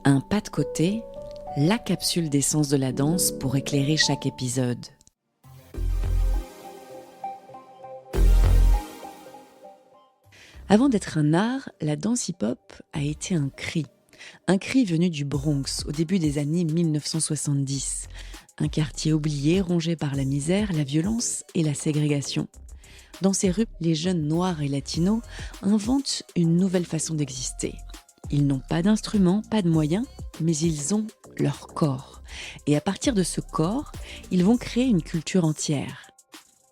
Un pas de côté, la capsule d'essence de la danse pour éclairer chaque épisode. Avant d'être un art, la danse hip-hop a été un cri. Un cri venu du Bronx au début des années 1970. Un quartier oublié, rongé par la misère, la violence et la ségrégation. Dans ces rues, les jeunes noirs et latinos inventent une nouvelle façon d'exister. Ils n'ont pas d'instruments, pas de moyens, mais ils ont leur corps. Et à partir de ce corps, ils vont créer une culture entière.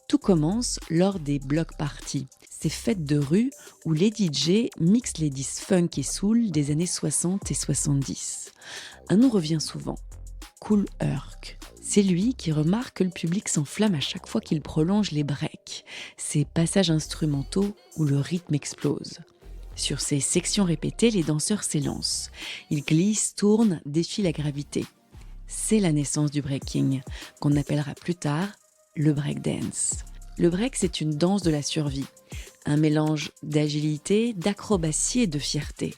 Tout commence lors des block parties, ces fêtes de rue où les DJ mixent les disques funk et soul des années 60 et 70. Un nom revient souvent, Kool Herc. C'est lui qui remarque que le public s'enflamme à chaque fois qu'il prolonge les breaks, ces passages instrumentaux où le rythme explose. Sur ces sections répétées, les danseurs s'élancent. Ils glissent, tournent, défient la gravité. C'est la naissance du breaking, qu'on appellera plus tard le breakdance. Le break, c'est une danse de la survie. Un mélange d'agilité, d'acrobatie et de fierté.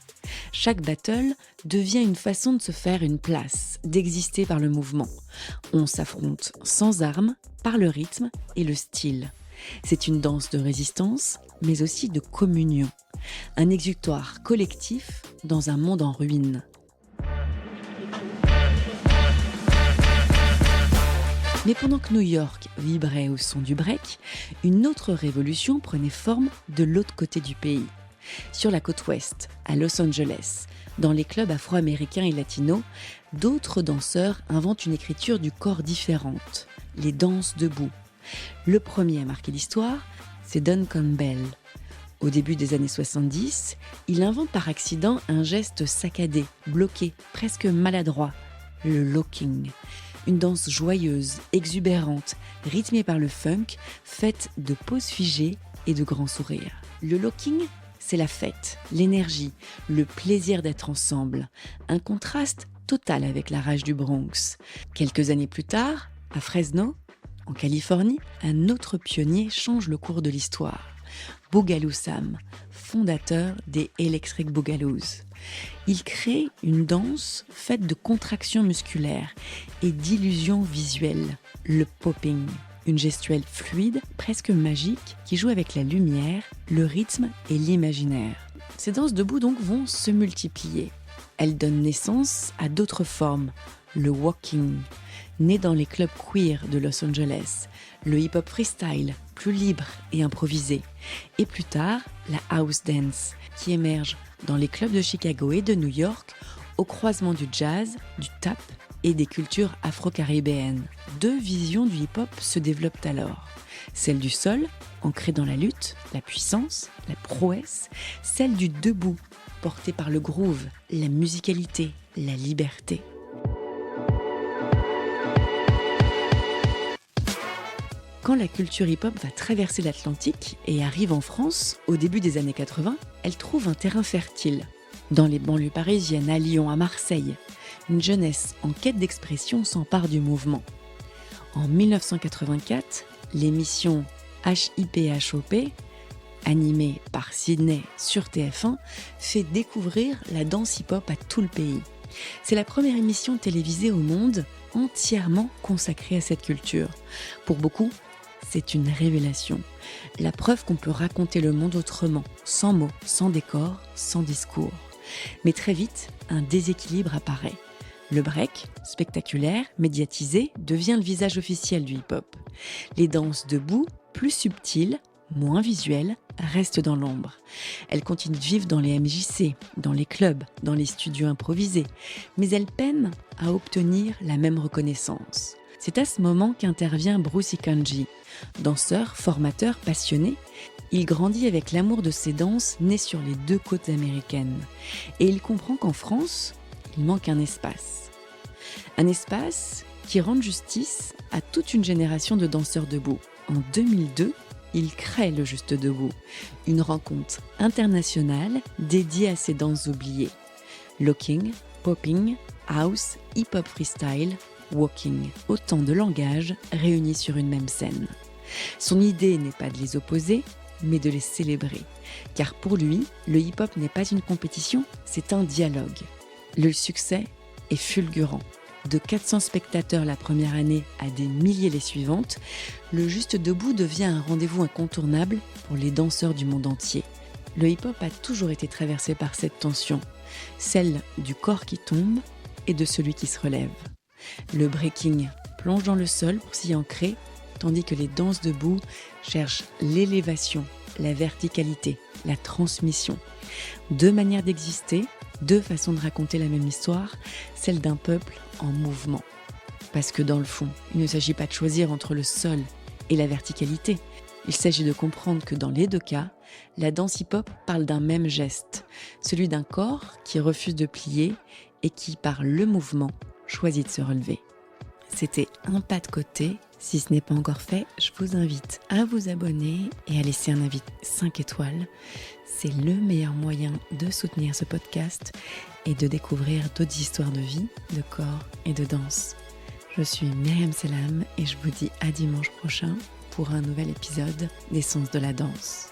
Chaque battle devient une façon de se faire une place, d'exister par le mouvement. On s'affronte sans armes, par le rythme et le style. C'est une danse de résistance, mais aussi de communion. Un exutoire collectif dans un monde en ruine. Mais pendant que New York vibrait au son du break, une autre révolution prenait forme de l'autre côté du pays. Sur la côte ouest, à Los Angeles, dans les clubs afro-américains et latinos, d'autres danseurs inventent une écriture du corps différente, les danses debout. Le premier à marquer l'histoire, c'est Duncan Bell. Au début des années 70, il invente par accident un geste saccadé, bloqué, presque maladroit, le locking. Une danse joyeuse, exubérante, rythmée par le funk, faite de poses figées et de grands sourires. Le locking, c'est la fête, l'énergie, le plaisir d'être ensemble. Un contraste total avec la rage du Bronx. Quelques années plus tard, à Fresno, en Californie, un autre pionnier change le cours de l'histoire. Boogaloo Sam, fondateur des Electric Boogaloos. Il crée une danse faite de contractions musculaires et d'illusions visuelles, le popping. Une gestuelle fluide, presque magique, qui joue avec la lumière, le rythme et l'imaginaire. Ces danses debout donc vont se multiplier. Elles donnent naissance à d'autres formes, le walking, né dans les clubs queer de Los Angeles, le hip-hop freestyle, plus libre et improvisé, et plus tard la house dance, qui émerge dans les clubs de Chicago et de New York, au croisement du jazz, du tap et des cultures afro-caribéennes. Deux visions du hip-hop se développent alors. Celle du sol, ancrée dans la lutte, la puissance, la prouesse, celle du debout, portée par le groove, la musicalité, la liberté. Quand la culture hip-hop va traverser l'Atlantique et arrive en France, au début des années 80, elle trouve un terrain fertile. Dans les banlieues parisiennes, à Lyon, à Marseille, une jeunesse en quête d'expression s'empare du mouvement. En 1984, l'émission HIP-HOP, animée par Sydney sur TF1, fait découvrir la danse hip-hop à tout le pays. C'est la première émission télévisée au monde entièrement consacrée à cette culture. Pour beaucoup, c'est une révélation. La preuve qu'on peut raconter le monde autrement, sans mots, sans décor, sans discours. Mais très vite, un déséquilibre apparaît. Le break, spectaculaire, médiatisé, devient le visage officiel du hip-hop. Les danses debout, plus subtiles, moins visuelles, restent dans l'ombre. Elles continuent de vivre dans les MJC, dans les clubs, dans les studios improvisés, mais elles peinent à obtenir la même reconnaissance. C'est à ce moment qu'intervient Bruce Ikanji, danseur, formateur, passionné. Il grandit avec l'amour de ces danses nées sur les deux côtes américaines. Et il comprend qu'en France, il manque un espace. Un espace qui rende justice à toute une génération de danseurs debout. En 2002, il crée le Juste Debout, une rencontre internationale dédiée à ces danses oubliées. Locking, popping, house, hip-hop freestyle, walking, autant de langages réunis sur une même scène. Son idée n'est pas de les opposer, mais de les célébrer. Car pour lui, le hip-hop n'est pas une compétition, c'est un dialogue. Le succès est fulgurant. De 400 spectateurs la première année à des milliers les suivantes, le Juste Debout devient un rendez-vous incontournable pour les danseurs du monde entier. Le hip-hop a toujours été traversé par cette tension, celle du corps qui tombe et de celui qui se relève. Le breaking plonge dans le sol pour s'y ancrer, tandis que les danses debout cherchent l'élévation, la verticalité, la transmission. Deux manières d'exister, deux façons de raconter la même histoire, celle d'un peuple en mouvement. Parce que dans le fond, il ne s'agit pas de choisir entre le sol et la verticalité. Il s'agit de comprendre que dans les deux cas, la danse hip-hop parle d'un même geste, celui d'un corps qui refuse de plier et qui, par le mouvement, choisit de se relever. C'était un pas de côté. Si ce n'est pas encore fait, je vous invite à vous abonner et à laisser un avis 5 étoiles. C'est le meilleur moyen de soutenir ce podcast et de découvrir d'autres histoires de vie, de corps et de danse. Je suis Myriam Selam et je vous dis à dimanche prochain pour un nouvel épisode d'Essence de la danse.